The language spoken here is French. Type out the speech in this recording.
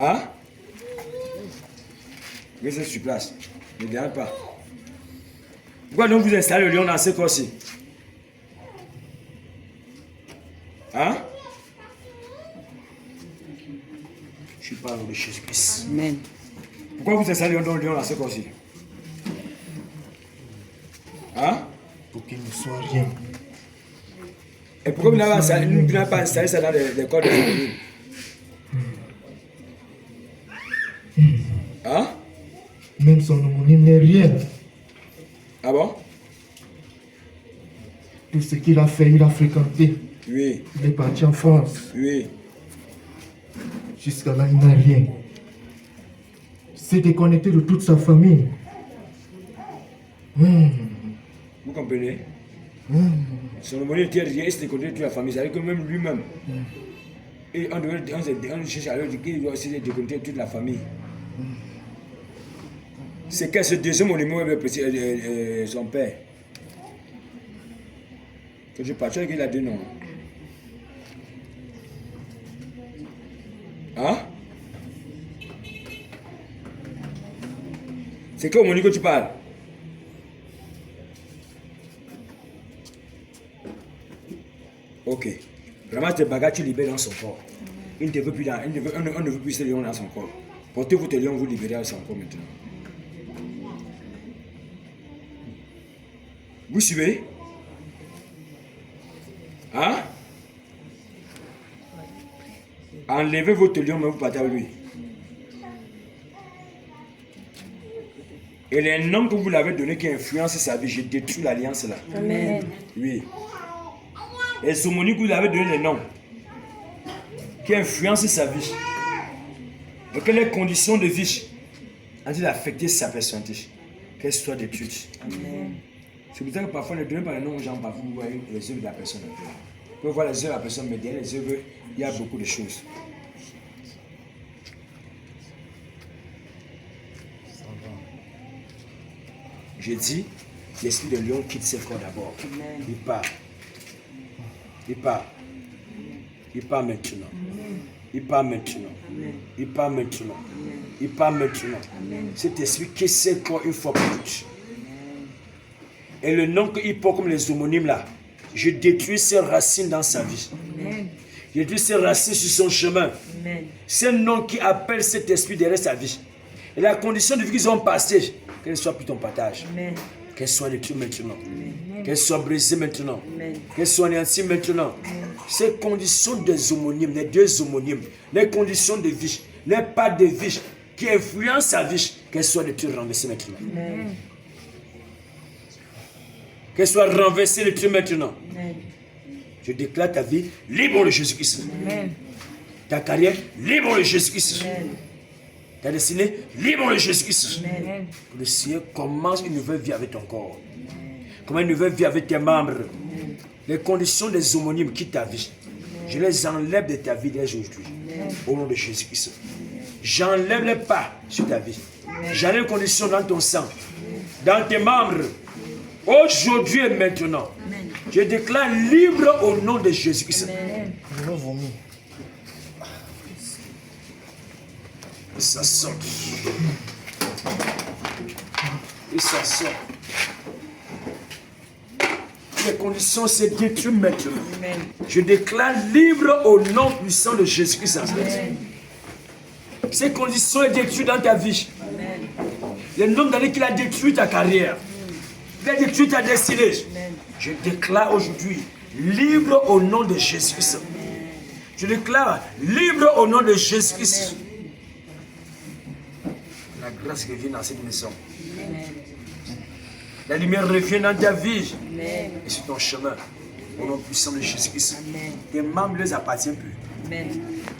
Hein? Restez sur place. Ne dérange pas. Pourquoi donc vous installez le lion dans ce corps-ci? Hein? Je parle de Jésus-Christ. Amen. Pourquoi vous installez le lion dans ce corps-ci? Hein? Pour qu'il ne soit rien. Et pourquoi vous n'avez pas installé ça dans les corps de famille? Hein? Même son homonyme n'est rien. Ah bon? Tout ce qu'il a fait, il a fréquenté. Oui. Il est parti en France. Oui. Jusqu'à là, il n'a rien. Il s'est déconnecté de toute sa famille. Vous comprenez? Son homonyme était rien, il s'est déconnecté de toute la famille. C'est-à-dire que même lui-même. Et on cherche à lui dire qu'il doit aussi se déconnecter de toute la famille. C'est qu'à ce deuxième monument avec son père. Que je partage avec il a deux noms. Hein? C'est quel homonyme que tu parles? Ok. Vraiment, tes bagages, tu libères dans son corps. Il ne veut plus on ne veut plus ce lion dans son corps. Portez-vous tes lions, vous libérez dans son corps maintenant. Vous suivez? Hein? Enlevez votre lion, mais vous partez avec lui. Et les noms que vous l'avez donné qui influencent sa vie, je détruis l'alliance là. Amen. Oui. Les homonymes que vous avez donné les noms qui influencent sa vie. Et que les conditions de vie ont affecté sa personnalité. Qu'elle soit détruite. Amen. C'est pour ça que parfois, ne donnez pas les noms aux gens, parfois vous voyez les œuvres de la personne. Vous pouvez voir les œuvres de la personne, mais derrière les œuvres, il y a beaucoup de choses. J'ai dit, l'esprit de lion quitte ses corps d'abord. Il part. Il part. Il part maintenant. Il part maintenant. Il part maintenant. Il part maintenant. Cet esprit quitte ses corps une fois pour toutes. Et le nom qu'il porte comme les homonymes là, je détruis ses racines dans sa vie. Amen. Je détruis ses racines sur son chemin. Amen. C'est un nom qui appelle cet esprit derrière sa vie. Et la condition de vie qu'ils ont passée, qu'elle ne soit plus ton partage. Amen. Qu'elle soit détruite maintenant. Qu'elle soit brisée maintenant. Amen. Qu'elle soit anéantie maintenant. Ces conditions des homonymes, les deux homonymes, les conditions de vie, les pas de vie qui influencent sa vie, qu'elle soit détruite, renversée maintenant. Amen. Qu'elle soit renversée, détruite maintenant. Amen. Je déclare ta vie libre de Jésus-Christ. Amen. Ta carrière libre de Jésus-Christ. Amen. Ta destinée libre de Jésus-Christ. Amen. Le Seigneur commence une nouvelle vie avec ton corps. Comment une nouvelle vie avec tes membres. Les conditions des homonymes qui ta vie. Je les enlève de ta vie dès aujourd'hui. Au nom de Jésus-Christ. J'enlève les pas sur ta vie. J'enlève les conditions dans ton sang. Dans tes membres. Aujourd'hui et maintenant. Je déclare libre au nom de Jésus-Christ. Je vais vomir. Et ça sort. Et ça sort. Les conditions se détruisent maintenant. Amen. Je déclare libre au nom puissant de Jésus-Christ. Ces conditions sont détruites dans ta vie. Amen. Le nombre d'années qu'il a détruit ta carrière. Il a détruit ta destinée. Je déclare aujourd'hui libre au nom de Jésus-Christ. Je déclare libre au nom de Jésus-Christ. La grâce revient dans cette maison. La lumière revient dans ta vie et sur ton chemin. Au nom puissant de Jésus-Christ. Tes membres ne les appartiennent plus. Amen.